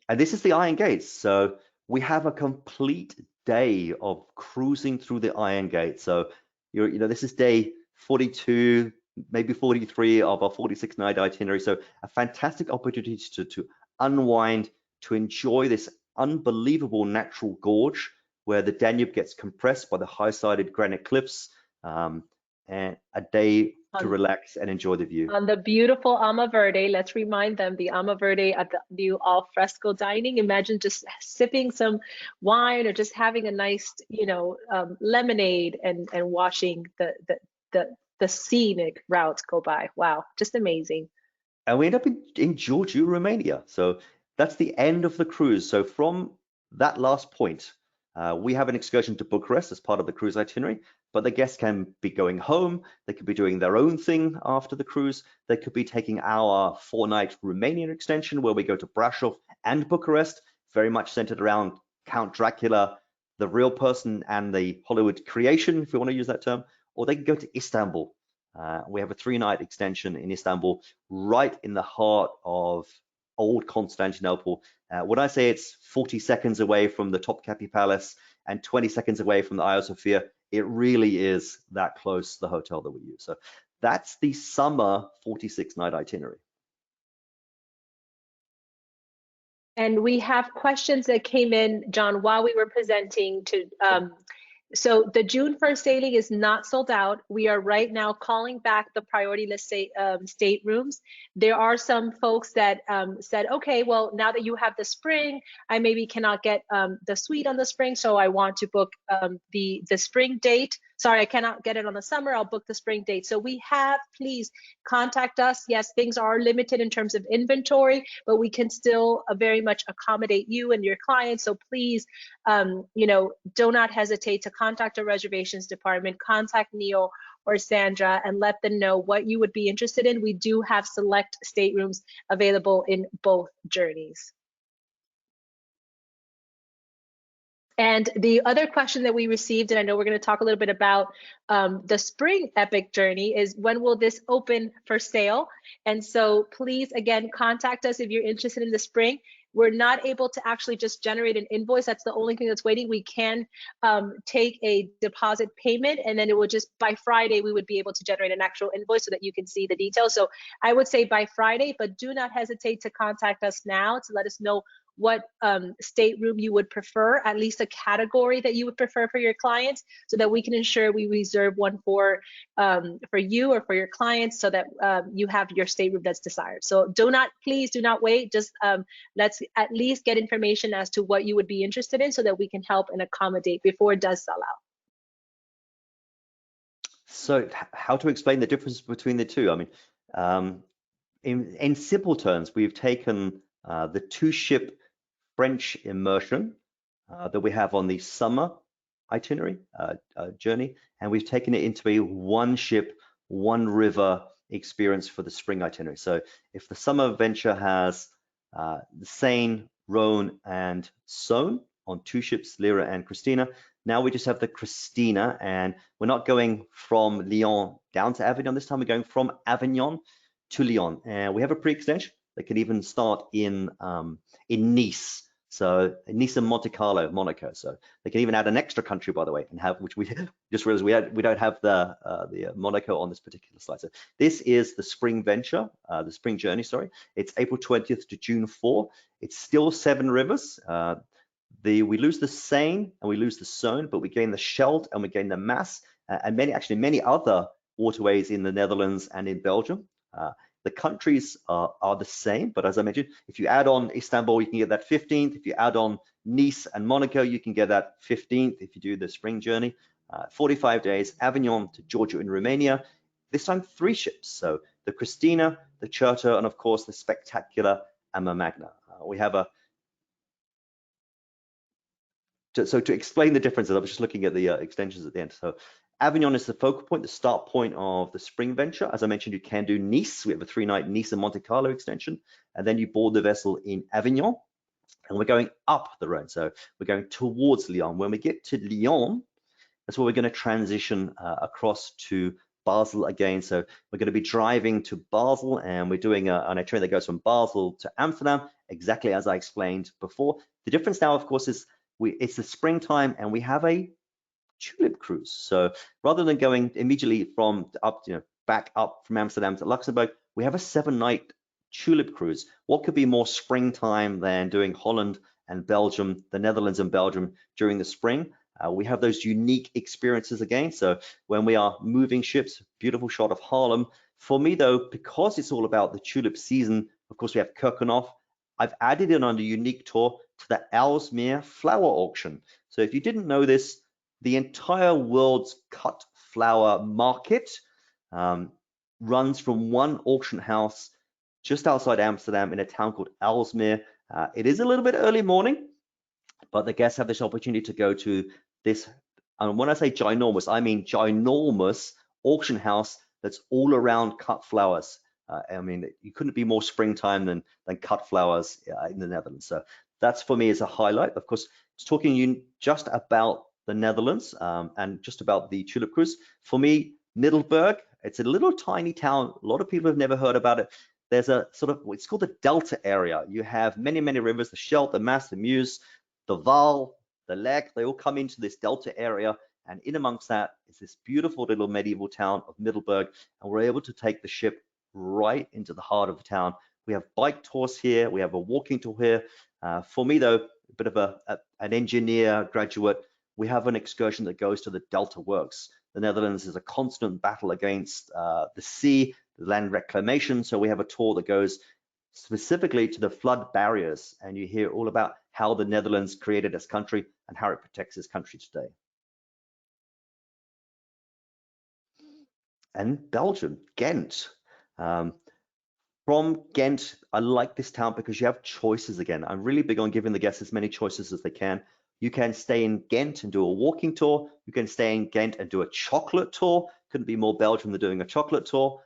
And this is the Iron Gates. So we have a complete day of cruising through the Iron Gate. So this is day 42, maybe 43 of our 46-night itinerary. So a fantastic opportunity to unwind, to enjoy this unbelievable natural gorge where the Danube gets compressed by the high-sided granite cliffs, and a day to relax and enjoy the view. On the beautiful AmaVerde, let's remind them, the AmaVerde at the new al fresco dining. Imagine just sipping some wine or just having a nice, lemonade and watching the scenic routes go by. Wow, just amazing. And we end up in Giurgiu, Romania. So that's the end of the cruise. So from that last point, we have an excursion to Bucharest as part of the cruise itinerary, but the guests can be going home. They could be doing their own thing after the cruise. They could be taking our 4-night Romanian extension where we go to Brașov and Bucharest, very much centered around Count Dracula, the real person, and the Hollywood creation, if you want to use that term. Or they can go to Istanbul. We have a 3-night extension in Istanbul, right in the heart of old Constantinople. When I say it's 40 seconds away from the Topkapi Palace and 20 seconds away from the Hagia Sophia, it really is that close to the hotel that we use. So that's the summer 46-night itinerary. And we have questions that came in, John, while we were presenting to so the June 1st sailing is not sold out. We are right now calling back the priority list staterooms. There are some folks that said, okay, well, now that you have the spring, I maybe cannot get the suite on the spring, so I want to book the spring date. Sorry, I cannot get it on the summer. I'll book the spring date. So please contact us. Yes, things are limited in terms of inventory, but we can still very much accommodate you and your clients. So please, do not hesitate to contact our reservations department, contact Neil or Sandra, and let them know what you would be interested in. We do have select staterooms available in both journeys. And the other question that we received, and I know we're going to talk a little bit about the spring epic journey, is when will this open for sale? And so please, again, contact us if you're interested in the spring. We're not able to actually just generate an invoice. That's the only thing that's waiting. We can take a deposit payment, and then it would just, by Friday, we would be able to generate an actual invoice so that you can see the details. So I would say by Friday, but do not hesitate to contact us now to let us know what stateroom you would prefer, at least a category that you would prefer for your clients, so that we can ensure we reserve one for you or for your clients, so that you have your stateroom that's desired. So please do not wait. Just let's at least get information as to what you would be interested in, so that we can help and accommodate before it does sell out. So how to explain the difference between the two? I mean, in simple terms, we've taken the two-ship French immersion that we have on the summer itinerary journey, and we've taken it into a one-ship, one-river experience for the spring itinerary. So if the summer venture has the Seine, Rhone, and Saône on two ships, Lyra and Christina, now we just have the Christina, and we're not going from Lyon down to Avignon this time. We're going from Avignon to Lyon, and we have a pre-extension that can even start in Nice. So Nice and Monte Carlo, Monaco. So they can even add an extra country, by the way, and have, which we just realized we don't have the Monaco on this particular slide. So this is the spring venture, the spring journey, sorry. It's April 20th to June 4. It's still 7 rivers. We lose the Seine and we lose the Saône, but we gain the Scheldt and we gain the Maas, and many other waterways in the Netherlands and in Belgium. The countries are the same, but as I mentioned, if you add on Istanbul, you can get that 15th. If you add on Nice and Monaco, you can get that 15th if you do the spring journey. 45 days, Avignon to Georgia in Romania, this time 3 ships. So the Christina, the Charter, and of course the spectacular Ama Magna. We have so to explain the differences, I was just looking at the extensions at the end. So Avignon is the focal point, the start point of the spring venture. As I mentioned, you can do Nice. We have a 3-night Nice and Monte Carlo extension, and then you board the vessel in Avignon, and we're going up the Rhone. So we're going towards Lyon. When we get to Lyon, that's where we're going to transition across to Basel again. So we're going to be driving to Basel, and we're doing an itinerary that goes from Basel to Amsterdam, exactly as I explained before. The difference now, of course, is it's the springtime, and we have a tulip cruise. So rather than going immediately from back up from Amsterdam to Luxembourg, we have a 7-night tulip cruise. What could be more springtime than doing Holland and Belgium, the Netherlands and Belgium during the spring? We have those unique experiences again. So when we are moving ships, beautiful shot of Haarlem. For me though, because it's all about the tulip season, of course we have Keukenhof. I've added in on a unique tour to the Aalsmeer flower auction. So if you didn't know this, the entire world's cut flower market runs from one auction house just outside Amsterdam in a town called Aalsmeer. It is a little bit early morning, but the guests have this opportunity to go to this, and when I say ginormous, I mean ginormous auction house that's all around cut flowers. I mean, you couldn't be more springtime than cut flowers in the Netherlands. So that's for me is a highlight. Of course, it's talking you just about the Netherlands and just about the tulip cruise. For me, Middelburg, it's a little tiny town. A lot of people have never heard about it. There's a sort of, it's called the Delta area. You have many rivers, the Scheldt, the Maas, the Meuse, the Waal, the Lek. They all come into this Delta area. And in amongst that is this beautiful little medieval town of Middelburg. And we're able to take the ship right into the heart of the town. We have bike tours here. We have a walking tour here. For me, though, a bit of an engineer graduate, we have an excursion that goes to the Delta Works. The Netherlands is a constant battle against the sea, the land reclamation. So we have a tour that goes specifically to the flood barriers, and you hear all about how the Netherlands created its country and how it protects its country today. And Belgium, Ghent. From Ghent, I like this town because you have choices again. I'm really big on giving the guests as many choices as they can. You can stay in Ghent and do a walking tour. You can stay in Ghent and do a chocolate tour. Couldn't be more Belgium than doing a chocolate tour.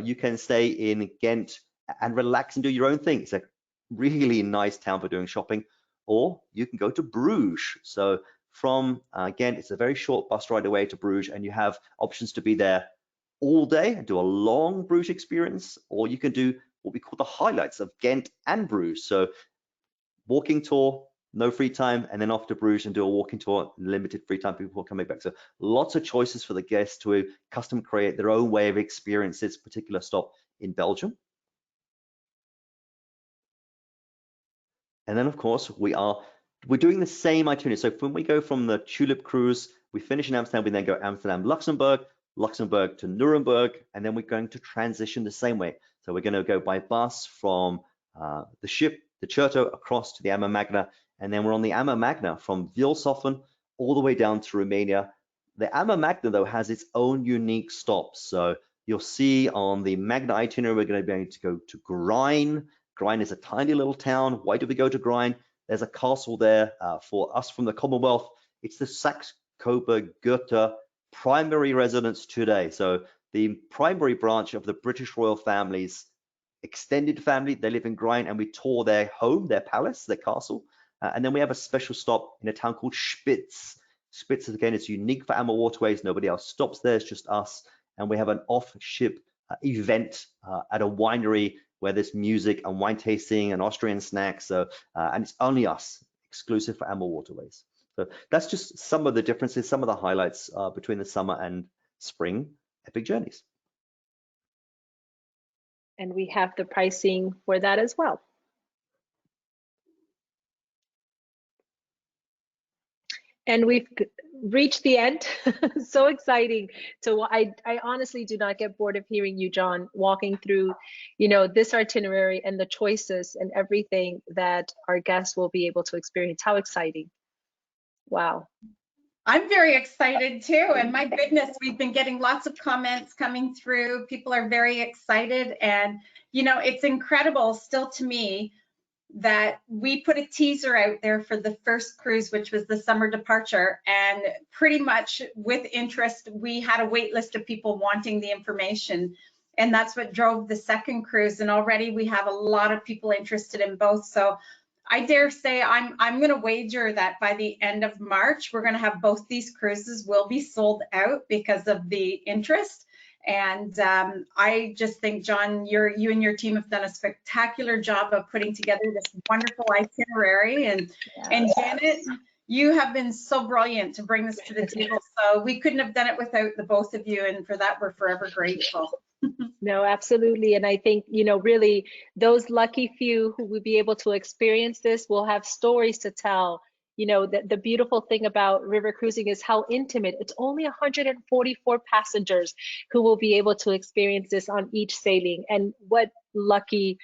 You can stay in Ghent and relax and do your own thing. It's a really nice town for doing shopping. Or you can go to Bruges. So from. Again, it's a very short bus ride away to Bruges, and you have options to be there all day and do a long Bruges experience, or you can do what we call the highlights of Ghent and Bruges. So walking tour, no free time, and then off to Bruges and do a walking tour, limited free time before coming back. So lots of choices for the guests to custom create their own way of experience this particular stop in Belgium. And then of course we're doing the same itinerary. So when we go from the Tulip cruise, we finish in Amsterdam, we then go Amsterdam, Luxembourg, Luxembourg to Nuremberg, and then we're going to transition the same way. So we're going to go by bus from the ship, the Certo, across to the Amma Magna, and then we're on the Amma Magna from Wielshofen all the way down to Romania. The Amma Magna, though, has its own unique stops. So you'll see on the Magna itinerary, we're going to be able to go to Rhine. Rhine is a tiny little town. Why do we go to Rhine? There's a castle there for us from the Commonwealth. It's the Saxe-Coburg-Gotha primary residence today. So the primary branch of the British royal family's extended family, they live in Rhine, and we tour their home, their palace, their castle. And then we have a special stop in a town called Spitz. Spitz, again, is unique for AmaWaterways. Nobody else stops there, it's just us. And we have an off-ship event at a winery where there's music and wine tasting and Austrian snacks. So, and it's only us, exclusive for AmaWaterways. So that's just some of the differences, some of the highlights between the summer and spring epic journeys. And we have the pricing for that as well. And we've reached the end. So exciting. So I honestly do not get bored of hearing you, John, walking through, this itinerary and the choices and everything that our guests will be able to experience. How exciting. Wow. I'm very excited too. And my goodness, we've been getting lots of comments coming through. People are very excited. And, it's incredible still to me that we put a teaser out there for the first cruise, which was the summer departure. And pretty much with interest, we had a wait list of people wanting the information. And that's what drove the second cruise. And already we have a lot of people interested in both. So I dare say I'm going to wager that by the end of March, we're going to have both these cruises will be sold out because of the interest. And I just think, John, you and your team have done a spectacular job of putting together this wonderful itinerary. And Janet, you have been so brilliant to bring this to the table. So we couldn't have done it without the both of you. And for that, we're forever grateful. No, absolutely. And I think, really those lucky few who will be able to experience this will have stories to tell. The beautiful thing about river cruising is how intimate. It's only 144 passengers who will be able to experience this on each sailing. And what lucky,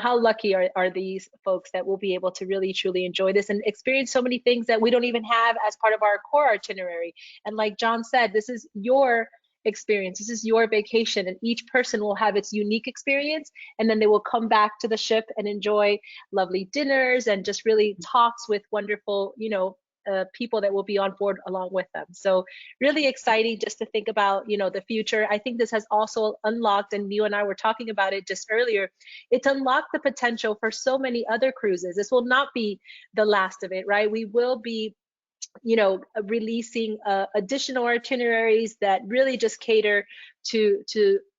how lucky are these folks that will be able to really, truly enjoy this and experience so many things that we don't even have as part of our core itinerary. And like John said, this is your experience. This is your vacation, and each person will have its unique experience, and then they will come back to the ship and enjoy lovely dinners and just really talks with wonderful, people that will be on board along with them. So really exciting just to think about, the future. I think this has also unlocked, and you and I were talking about it just earlier, it's unlocked the potential for so many other cruises. This will not be the last of it, right? We will be releasing additional itineraries that really just cater to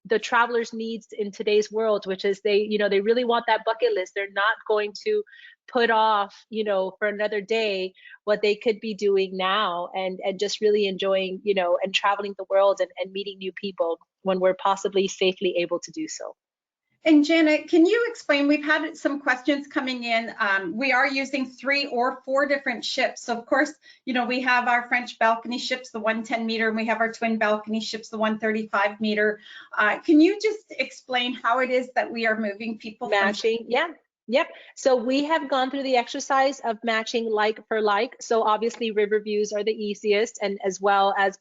the traveler's needs in today's world, which is they really want that bucket list. They're not going to put off, for another day what they could be doing now and just really enjoying, and traveling the world and meeting new people when we're possibly safely able to do so. And Janet, can you explain, we've had some questions coming in. We are using 3 or 4 different ships. So of course, we have our French balcony ships, the 110 meter, and we have our twin balcony ships, the 135 meter. Can you just explain how it is that we are moving people? Matching, yeah. Yep. So we have gone through the exercise of matching like for like. So obviously river views are the easiest, and as well as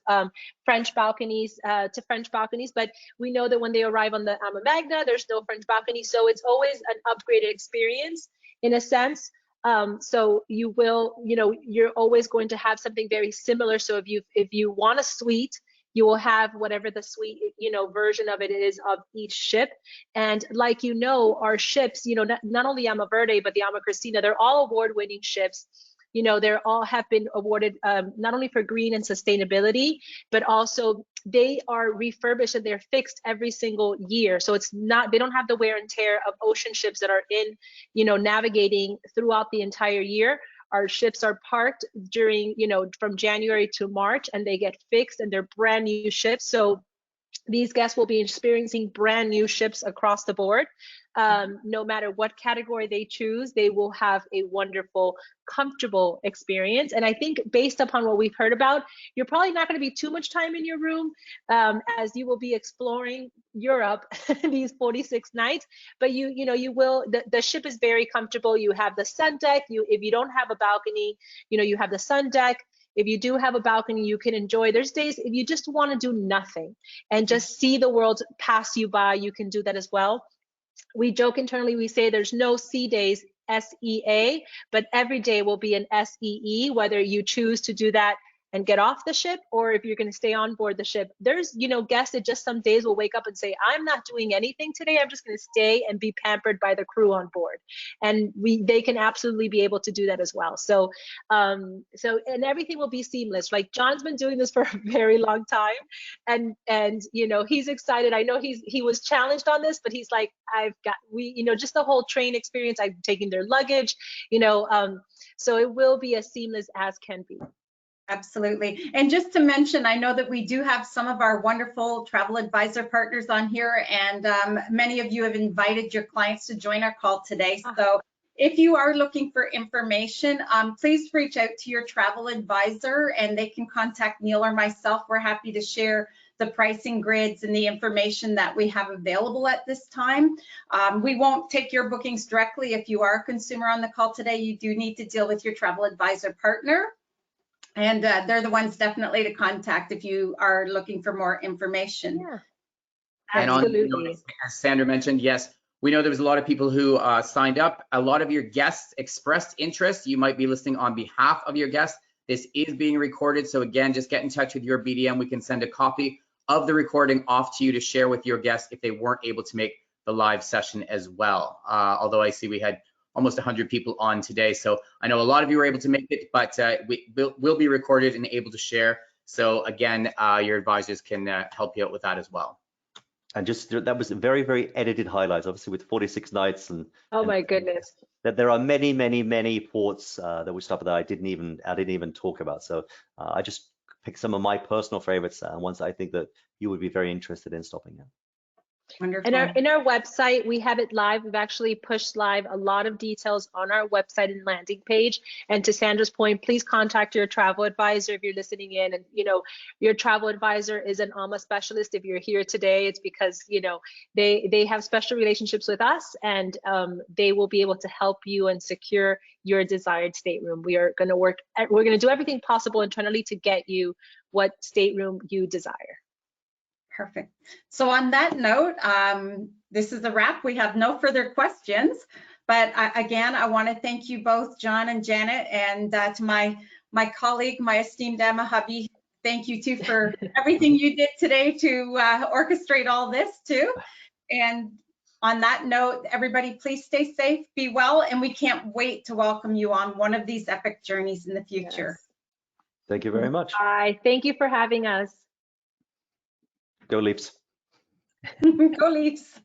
French balconies to French balconies. But we know that when they arrive on the Amma Magna, there's no French balcony. So it's always an upgraded experience in a sense. So you will, you're always going to have something very similar. So if you want a suite, you will have whatever the suite, version of it is of each ship. And like, our ships, not only Ama Verde, but the Ama Cristina, they're all award-winning ships. you know, they're all have been awarded not only for green and sustainability, but also they are refurbished and they're fixed every single year. So it's not, they don't have the wear and tear of ocean ships that are in, you know, navigating throughout the entire year. Our ships are parked during, you know, from January to March, and they get fixed and they're brand new ships. So these guests will be experiencing brand new ships across the board. No matter what category they choose, they will have a wonderful, comfortable experience. And I think based upon what we've heard about, you're probably not going to be too much time in your room as you will be exploring Europe these 46 nights. But you know, you will, the ship is very comfortable. You have the sun deck. If you don't have a balcony, you know, you have the sun deck. If you do have a balcony, you can enjoy. There's days if you just want to do nothing and just see the world pass you by, you can do that as well. We joke internally, we say there's no sea days, SEA, but every day will be an SEE, whether you choose to do that and get off the ship, or if you're going to stay on board the ship. There's, you know, guests that just some days will wake up and say, I'm not doing anything today. I'm just going to stay and be pampered by the crew on board. And they can absolutely be able to do that as well. So, and everything will be seamless. Like John's been doing this for a very long time, and you know, he's excited. I know he was challenged on this, but he's like, you know, just the whole train experience. I'm taking their luggage, you know, so it will be as seamless as can be. Absolutely. And just to mention, I know that we do have some of our wonderful travel advisor partners on here, and many of you have invited your clients to join our call today. So if you are looking for information, please reach out to your travel advisor and they can contact Neil or myself. We're happy to share the pricing grids and the information that we have available at this time. We won't take your bookings directly. If you are a consumer on the call today, you do need to deal with your travel advisor partner. And they're the ones definitely to contact if you are looking for more information. Yeah, and absolutely. As Sandra mentioned, yes, we know there was a lot of people who signed up. A lot of your guests expressed interest. You might be listening on behalf of your guests. This is being recorded. So again, just get in touch with your BDM. We can send a copy of the recording off to you to share with your guests if they weren't able to make the live session as well. Although I see we had almost 100 people on today. So I know a lot of you were able to make it, but will be recorded and able to share. So again, your advisors can help you out with that as well. And just that was very, very edited highlights, obviously with 46 nights and. Oh my goodness. That there are many, many, many ports that we stopped that I didn't even talk about. So I just picked some of my personal favorites and ones I think that you would be very interested in stopping at. Wonderful. In our website, we have it live. We've actually pushed live a lot of details on our website and landing page. And to Sandra's point, please contact your travel advisor if you're listening in. And you know, your travel advisor is an AMA specialist. If you're here today, it's because you know they have special relationships with us, and they will be able to help you and secure your desired stateroom. We're going to do everything possible internally to get you what stateroom you desire. Perfect. So on that note, this is a wrap. We have no further questions. But again, I want to thank you both, John and Janet, and to my colleague, my esteemed Emma hubby. Thank you too for everything you did today to orchestrate all this too. And on that note, everybody, please stay safe, be well, and we can't wait to welcome you on one of these epic journeys in the future. Yes. Thank you very much. Bye. Thank you for having us. Go Leafs. Go Leafs.